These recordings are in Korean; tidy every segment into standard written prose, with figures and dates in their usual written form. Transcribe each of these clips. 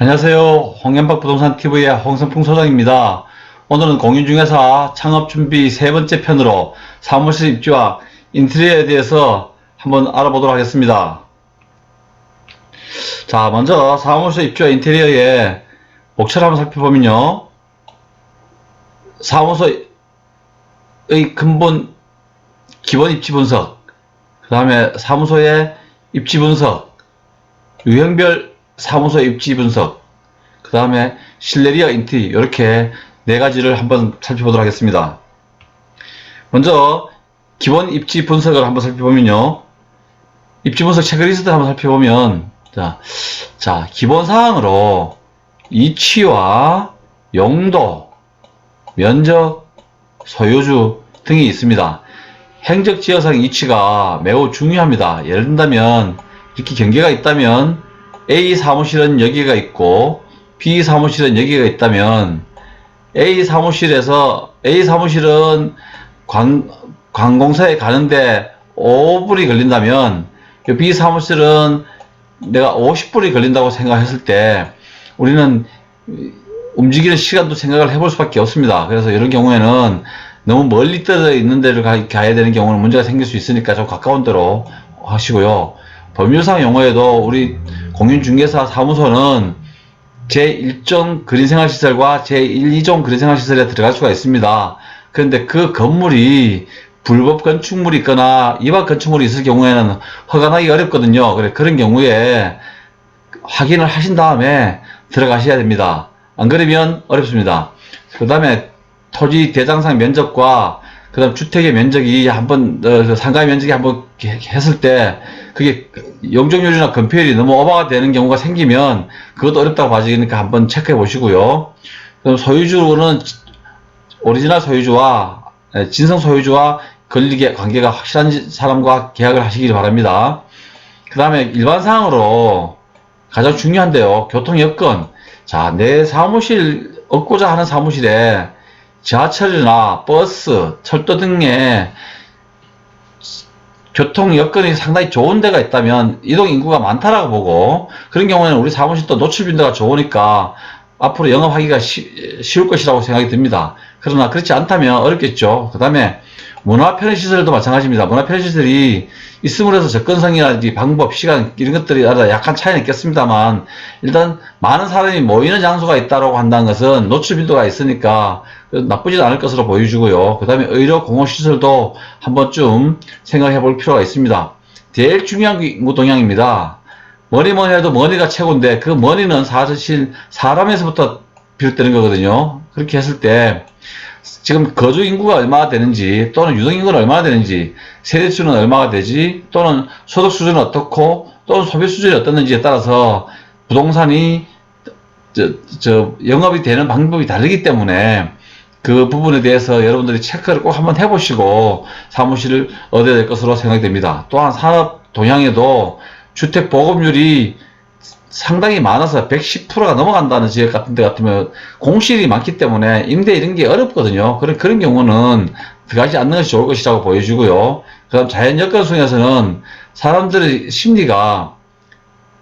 안녕하세요. 홍연박 부동산 TV의 홍성풍 소장입니다. 오늘은 공인중개사 창업준비 세 번째 편으로 사무실 입지와 인테리어에 대해서 한번 알아보도록 하겠습니다. 자, 먼저 사무실 입지와 인테리어의 목차를 한번 살펴보면요. 사무소의 근본 기본 입지 분석, 그 다음에 사무소의 입지 분석, 유형별 사무소 입지 분석, 그 다음에 실내리어 인테리어, 이렇게 네 가지를 한번 살펴보도록 하겠습니다. 먼저 기본 입지 분석을 한번 살펴보면요. 입지 분석 체크리스트를 한번 살펴보면 자, 기본 사항으로 위치와 용도, 면적, 소유주 등이 있습니다. 행적지역상 위치가 매우 중요합니다. 예를 든다면 이렇게 경계가 있다면 A 사무실은 여기가 있고 B 사무실은 여기가 있다면 A 사무실은 관공서에 가는데 5분이 걸린다면 B 사무실은 내가 50분이 걸린다고 생각했을 때 우리는 움직이는 시간도 생각을 해볼 수밖에 없습니다. 그래서 이런 경우에는 너무 멀리 떨어져 있는 데를 가야 되는 경우는 문제가 생길 수 있으니까 좀 가까운 데로 하시고요. 법률상 용어에도 우리 공인중개사 사무소는 제1종 그린생활시설과 제1, 2종 그린생활시설에 들어갈 수가 있습니다. 그런데 그 건물이 불법 건축물이 있거나 위반 건축물이 있을 경우에는 허가나기 어렵거든요. 그런 경우에 확인을 하신 다음에 들어가셔야 됩니다. 안 그러면 어렵습니다. 그 다음에 토지 대장상 면적과 그 다음 주택의 면적이 상가의 면적이 한번 했을 때 그게 용적률이나 건폐율이 너무 오버가 되는 경우가 생기면 그것도 어렵다고 봐지니까 한번 체크해 보시고요. 그럼 소유주는 오리지널 소유주와 진성 소유주와 권리 관계가 확실한 사람과 계약을 하시기 바랍니다. 그 다음에 일반 사항으로 가장 중요한데요. 교통 여건. 자, 내 사무실 얻고자 하는 사무실에 지하철이나 버스, 철도 등의 교통 여건이 상당히 좋은 데가 있다면 이동 인구가 많다라고 보고, 그런 경우에는 우리 사무실도 노출 빈도가 좋으니까 앞으로 영업하기가 쉬울 것이라고 생각이 듭니다. 그러나 그렇지 않다면 어렵겠죠. 그 다음에 문화 편의시설도 마찬가지입니다. 문화 편의시설이 있음으로 해서 접근성이라든지 방법, 시간 이런 것들이 약간 차이는 있겠습니다만, 일단 많은 사람이 모이는 장소가 있다고 한다는 것은 노출 빈도가 있으니까 나쁘지도 않을 것으로 보여주고요. 그 다음에 의료 공업시설도 한 번쯤 생각해 볼 필요가 있습니다. 제일 중요한 게 인구 동향입니다. 뭐니 해도 머니가 최고인데 그 머니는 사실 사람에서부터 비롯되는 거거든요. 그렇게 했을 때 지금 거주 인구가 얼마나 되는지, 또는 유동 인구는 얼마나 되는지, 세대수는 얼마나 되지, 또는 소득 수준은 어떻고, 또는 소비 수준이 어떻는지에 따라서 부동산이 영업이 되는 방법이 다르기 때문에 그 부분에 대해서 여러분들이 체크를 꼭 한번 해보시고 사무실을 얻어야 될 것으로 생각이 됩니다. 또한 산업 동향에도 주택 보급률이 상당히 많아서 110%가 넘어간다는 지역 같은 데 같으면 공실이 많기 때문에 임대 이런 게 어렵거든요. 그런 경우는 들어가지 않는 것이 좋을 것이라고 보여주고요. 그 다음 자연 여건 중에서는 사람들의 심리가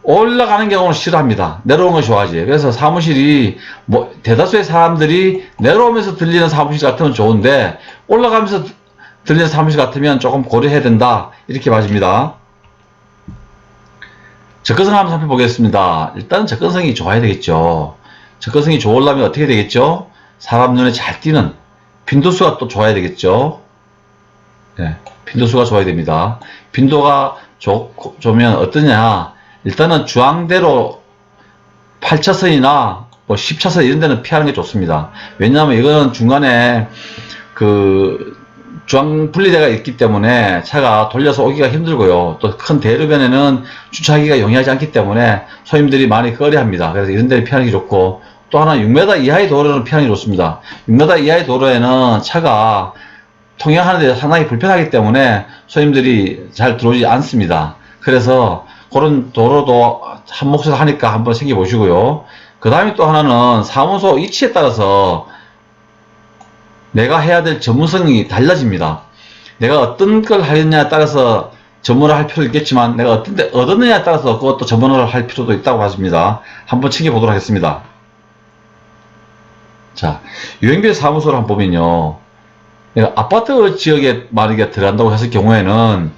올라가는 경우는 싫어합니다. 내려오는 걸 좋아하지. 그래서 사무실이 대다수의 사람들이 내려오면서 들리는 사무실 같으면 좋은데 올라가면서 들리는 사무실 같으면 조금 고려해야 된다, 이렇게 봐집니다. 접근성 한번 살펴보겠습니다. 일단 접근성이 좋아야 되겠죠. 접근성이 좋으려면 어떻게 되겠죠? 사람 눈에 잘 띄는 빈도수가 또 좋아야 되겠죠. 네, 빈도수가 좋아야 됩니다. 빈도가 좋으면 어떠냐? 일단은 주황대로 8차선이나 뭐 10차선 이런 데는 피하는 게 좋습니다. 왜냐하면 이거는 중간에 주황 분리대가 있기 때문에 차가 돌려서 오기가 힘들고요. 또 큰 대로변에는 주차하기가 용이하지 않기 때문에 손님들이 많이 꺼려합니다. 그래서 이런 데는 피하는 게 좋고, 또 하나 6m 이하의 도로는 피하는 게 좋습니다. 6m 이하의 도로에는 차가 통행하는 데 상당히 불편하기 때문에 손님들이 잘 들어오지 않습니다. 그래서 그런 도로도 한 몫을 하니까 한번 챙겨보시고요. 그 다음에 또 하나는 사무소 위치에 따라서 내가 해야 될 전문성이 달라집니다. 내가 어떤 걸 하겠냐에 따라서 전문을 할 필요도 있겠지만 내가 어떤 데 얻었느냐에 따라서 그것도 전문을 할 필요도 있다고 봐집니다. 한번 챙겨보도록 하겠습니다. 자, 유형별 사무소를 한번 보면요. 내가 아파트 지역에 만약에 들어간다고 했을 경우에는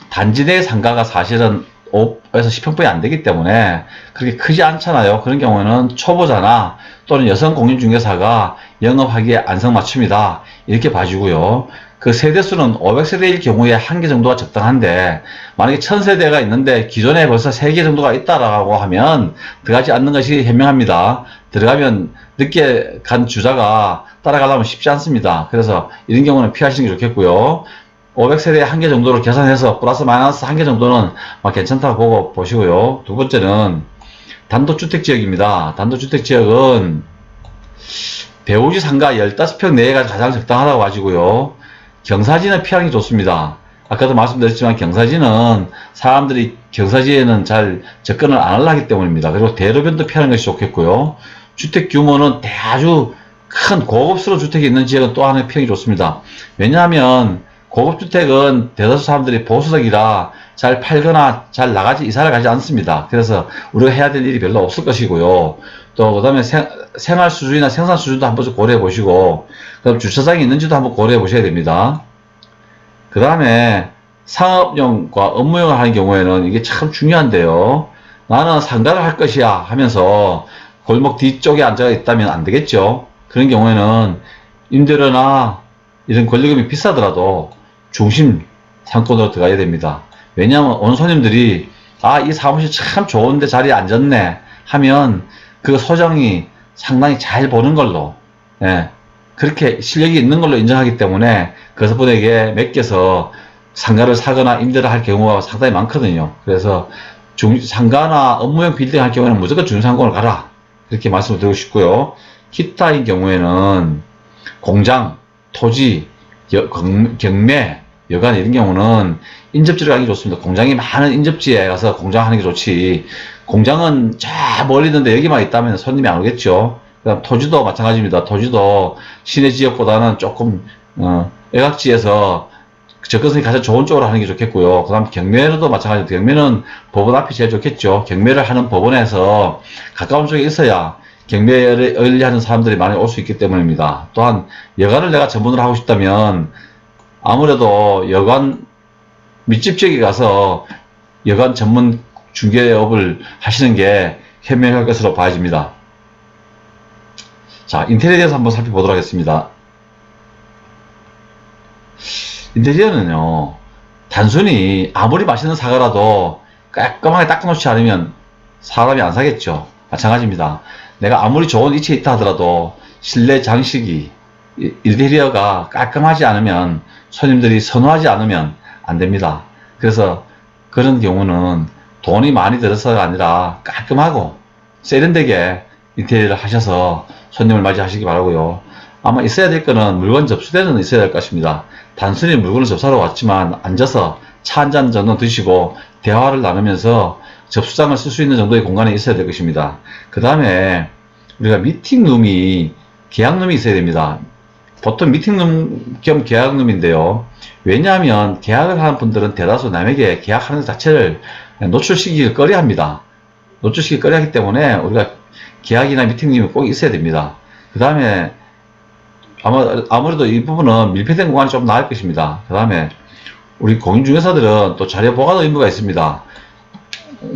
단지 내 상가가 사실은 5에서 10평뿐이 안 되기 때문에 그렇게 크지 않잖아요. 그런 경우에는 초보자나 또는 여성 공인중개사가 영업하기에 안성맞춤이다. 이렇게 봐주고요. 그 세대수는 500세대일 경우에 한 개 정도가 적당한데 만약에 1000세대가 있는데 기존에 벌써 3개 정도가 있다라고 하면 들어가지 않는 것이 현명합니다. 들어가면 늦게 간 주자가 따라가려면 쉽지 않습니다. 그래서 이런 경우는 피하시는 게 좋겠고요. 500세대에 한 개 정도로 계산해서 플러스 마이너스 한 개 정도는 괜찮다고 보고 보시고요. 두 번째는 단독주택 지역입니다. 단독주택 지역은 배우지 상가 15평 내외가 가장 적당하다고 봐지고요. 경사지는 피하는 게 좋습니다. 아까도 말씀드렸지만 경사지는 사람들이 경사지에는 잘 접근을 안 하려 하기 때문입니다. 그리고 대로변도 피하는 것이 좋겠고요. 주택 규모는 아주 큰 고급스러운 주택이 있는 지역은 또 하나의 피하기 좋습니다. 왜냐하면 고급주택은 대다수 사람들이 보수적이라 잘 팔거나 잘 나가지 이사를 가지 않습니다. 그래서 우리가 해야 될 일이 별로 없을 것이고요. 또 그 다음에 생활 수준이나 생산 수준도 한번 고려해 보시고 그다음 주차장이 있는지도 한번 고려해 보셔야 됩니다. 그 다음에 상업용과 업무용을 하는 경우에는 이게 참 중요한데요. 나는 상가를 할 것이야 하면서 골목 뒤쪽에 앉아 있다면 안 되겠죠. 그런 경우에는 임대료나 이런 권리금이 비싸더라도 중심 상권으로 들어가야 됩니다. 왜냐하면 온 손님들이 이 사무실 참 좋은데 자리에 앉았네 하면 그 소정이 상당히 잘 보는 걸로 그렇게 실력이 있는 걸로 인정하기 때문에 그분에게 맡겨서 상가를 사거나 임대를 할 경우가 상당히 많거든요. 그래서 상가나 업무용 빌딩 할 경우에는 무조건 중상권을 가라 그렇게 말씀을 드리고 싶고요. 기타인 경우에는 공장, 토지, 경매, 여관 이런 경우는 인접지로 가기 좋습니다. 공장이 많은 인접지에 가서 공장하는 게 좋지. 공장은 저 멀리 있는데 여기만 있다면 손님이 안 오겠죠. 그다음 토지도 마찬가지입니다. 토지도 시내 지역보다는 조금 외곽지에서 접근성이 가장 좋은 쪽으로 하는 게 좋겠고요. 그 다음 경매도 마찬가지입니다. 경매는 법원 앞이 제일 좋겠죠. 경매를 하는 법원에서 가까운 쪽에 있어야 경매를 의뢰하는 사람들이 많이 올 수 있기 때문입니다. 또한 여관을 내가 전문으로 하고 싶다면 아무래도 여관 밑집 지역에 가서 여관 전문 중개업을 하시는 게 현명할 것으로 봐집니다. 자, 인테리어에 대해서 한번 살펴보도록 하겠습니다. 인테리어는요, 단순히 아무리 맛있는 사과라도 깔끔하게 닦아놓지 않으면 사람이 안 사겠죠. 마찬가지입니다. 내가 아무리 좋은 위치에 있다 하더라도 실내 장식이, 인테리어가 깔끔하지 않으면 손님들이 선호하지 않으면 안 됩니다. 그래서 그런 경우는 돈이 많이 들어서가 아니라 깔끔하고 세련되게 인테리어를 하셔서 손님을 맞이하시기 바라고요. 아마 있어야 될 거는 물건 접수대는 있어야 될 것입니다. 단순히 물건을 접수하러 왔지만 앉아서 차 한 잔 정도 드시고 대화를 나누면서 접수장을 쓸 수 있는 정도의 공간이 있어야 될 것입니다. 그 다음에 우리가 미팅룸이 계약룸이 있어야 됩니다. 보통 미팅룸 겸 계약룸인데요. 왜냐하면 계약을 하는 분들은 대다수 남에게 계약하는 것 자체를 노출시키기 꺼려합니다. 노출시키기 꺼려하기 때문에 우리가 계약이나 미팅룸이 꼭 있어야 됩니다. 그 다음에 아무래도 이 부분은 밀폐된 공간이 좀 나을 것입니다. 그 다음에 우리 공인중개사들은 또 자료 보관 의무가 있습니다.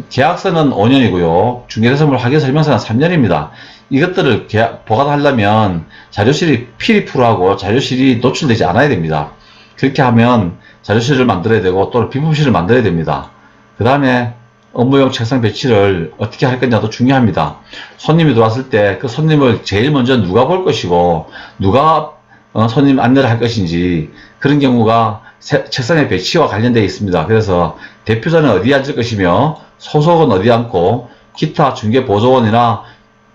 계약서는 5년이고요. 중개사무를 하기 설명서는 3년입니다. 이것들을 보관하려면 자료실이 필리프로하고 자료실이 노출되지 않아야 됩니다. 그렇게 하면 자료실을 만들어야 되고 또는 비품실을 만들어야 됩니다. 그 다음에 업무용 책상 배치를 어떻게 할 거냐도 중요합니다. 손님이 들어왔을 때 그 손님을 제일 먼저 누가 볼 것이고 누가 손님 안내를 할 것인지 그런 경우가 책상의 배치와 관련되어 있습니다. 그래서 대표자는 어디에 앉을 것이며 소속은 어디에 앉고 기타 중개보조원이나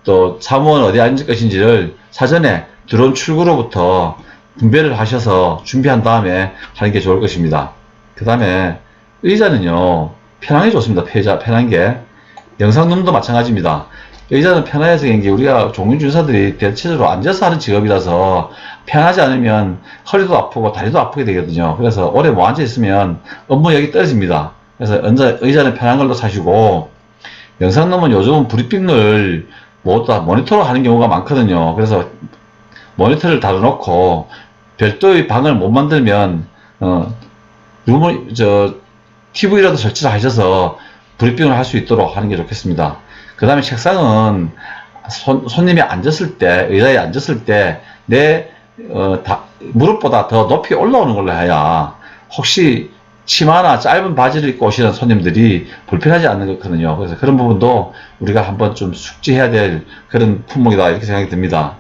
또 사무원은 어디에 앉을 것인지를 사전에 들어온 출구로부터 분배를 하셔서 준비한 다음에 하는 게 좋을 것입니다. 그 다음에 의자는요 편한 게 좋습니다. 편한 게 영상룸도 마찬가지입니다. 의자는 편해서 그런 게 우리가 종료주사들이 대체적으로 앉아서 하는 직업이라서 편하지 않으면 허리도 아프고 다리도 아프게 되거든요. 그래서 오래 뭐 앉아 있으면 업무력이 떨어집니다. 그래서 의자는 편한 걸로 사시고, 영상놈은 요즘은 브리핑을 뭐다 모니터로 하는 경우가 많거든요. 그래서 모니터를 달아놓고 별도의 방을 못 만들면 룸을 TV라도 설치를 하셔서 브리핑을 할 수 있도록 하는 게 좋겠습니다. 그 다음에 책상은 손님이 앉았을 때, 의자에 앉았을 때 내 무릎보다 더 높이 올라오는 걸로 해야 혹시 치마나 짧은 바지를 입고 오시는 손님들이 불편하지 않는 거거든요. 그래서 그런 부분도 우리가 한번 좀 숙지해야 될 그런 품목이다, 이렇게 생각이 듭니다.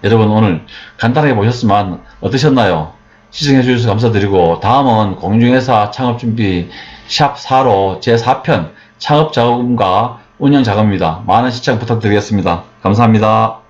여러분, 오늘 간단하게 보셨지만 어떠셨나요? 시청해 주셔서 감사드리고, 다음은 공인중개사 창업준비 샵 4로 제4편 창업자금과 운영자금입니다. 많은 시청 부탁드리겠습니다. 감사합니다.